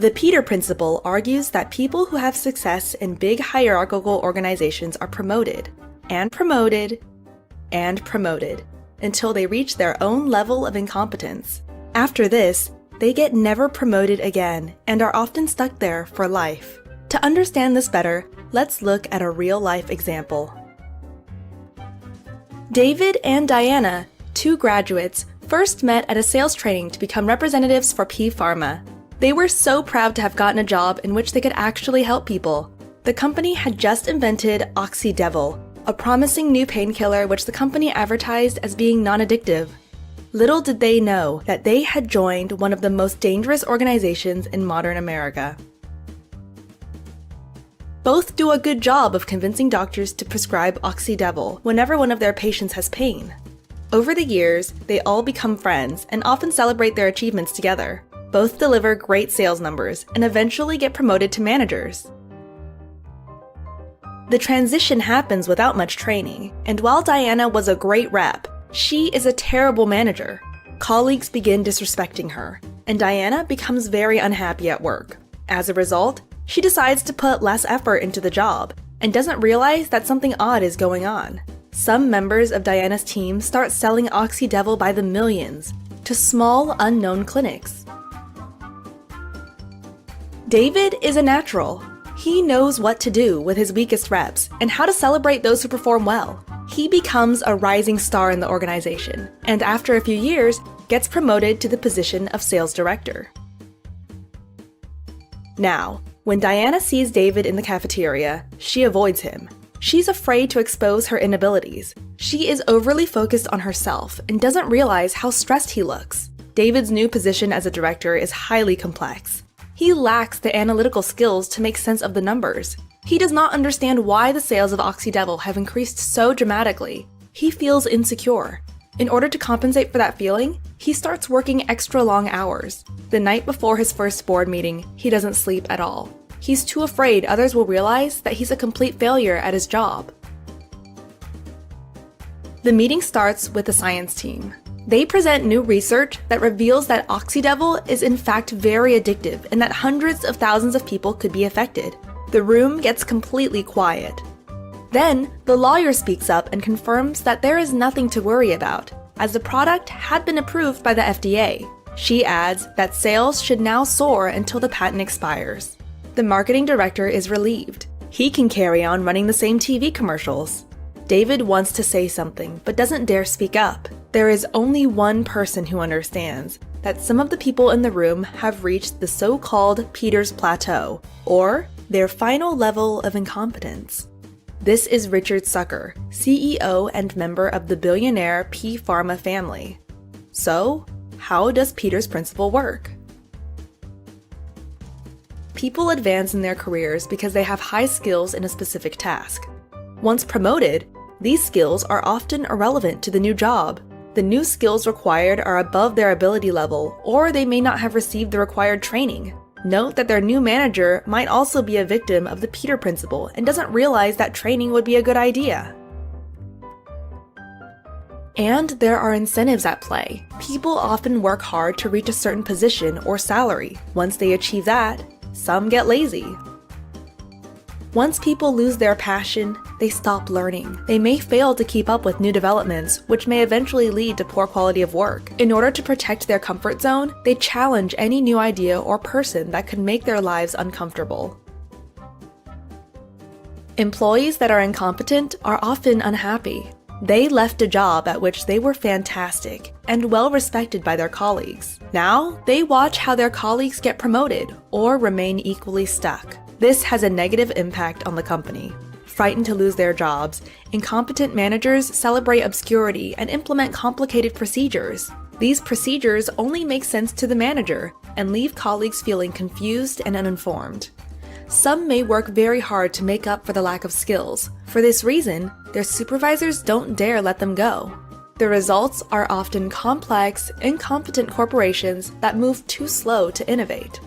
The Peter principle argues that people who have success in big hierarchical organizations are promoted, and promoted, and promoted, until they reach their own level of incompetence. After this, they get never promoted again and are often stuck there for life. To understand this better, let's look at a real-life example. David and Diana, two graduates, first met at a sales training to become representatives for P Pharma. They were so proud to have gotten a job in which they could actually help people. The company had just invented Oxydevil, a promising new painkiller which the company advertised as being non-addictive. Little did they know that they had joined one of the most dangerous organizations in modern America. Both do a good job of convincing doctors to prescribe Oxydevil whenever one of their patients has pain. Over the years, they all become friends and often celebrate their achievements together. Both deliver great sales numbers and eventually get promoted to managers. The transition happens without much training, and while Diana was a great rep, she is a terrible manager. Colleagues begin disrespecting her, and Diana becomes very unhappy at work. As a result, she decides to put less effort into the job and doesn't realize that something odd is going on. Some members of Diana's team start selling Oxydevil by the millions to small, unknown clinics. David is a natural. He knows what to do with his weakest reps and how to celebrate those who perform well. He becomes a rising star in the organization, and after a few years, gets promoted to the position of sales director. Now, when Diana sees David in the cafeteria, she avoids him. She's afraid to expose her inabilities. She is overly focused on herself and doesn't realize how stressed he looks. David's new position as a director is highly complex. He lacks the analytical skills to make sense of the numbers. He does not understand why the sales of Oxydevil have increased so dramatically. He feels insecure. In order to compensate for that feeling, he starts working extra long hours. The night before his first board meeting, he doesn't sleep at all. He's too afraid others will realize that he's a complete failure at his job. The meeting starts with the science team. They present new research that reveals that Oxydevil is in fact very addictive and that hundreds of thousands of people could be affected. The room gets completely quiet. Then, the lawyer speaks up and confirms that there is nothing to worry about, as the product had been approved by the FDA. She adds that sales should now soar until the patent expires. The marketing director is relieved. He can carry on running the same TV commercials. David wants to say something, but doesn't dare speak up. There is only one person who understands that some of the people in the room have reached the so-called Peter's Plateau, or their final level of incompetence. This is Richard Zucker, CEO and member of the billionaire P Pharma family. So, how does Peter's principle work? People advance in their careers because they have high skills in a specific task. Once promoted, these skills are often irrelevant to the new job. The new skills required are above their ability level, or they may not have received the required training. Note that their new manager might also be a victim of the Peter principle and doesn't realize that training would be a good idea. And there are incentives at play. People often work hard to reach a certain position or salary. Once they achieve that, some get lazy. Once people lose their passion, they stop learning. They may fail to keep up with new developments, which may eventually lead to poor quality of work. In order to protect their comfort zone, they challenge any new idea or person that could make their lives uncomfortable. Employees that are incompetent are often unhappy. They left a job at which they were fantastic and well respected by their colleagues. Now, they watch how their colleagues get promoted or remain equally stuck. This has a negative impact on the company. Frightened to lose their jobs, incompetent managers celebrate obscurity and implement complicated procedures. These procedures only make sense to the manager and leave colleagues feeling confused and uninformed. Some may work very hard to make up for the lack of skills. For this reason, their supervisors don't dare let them go. The results are often complex, incompetent corporations that move too slow to innovate.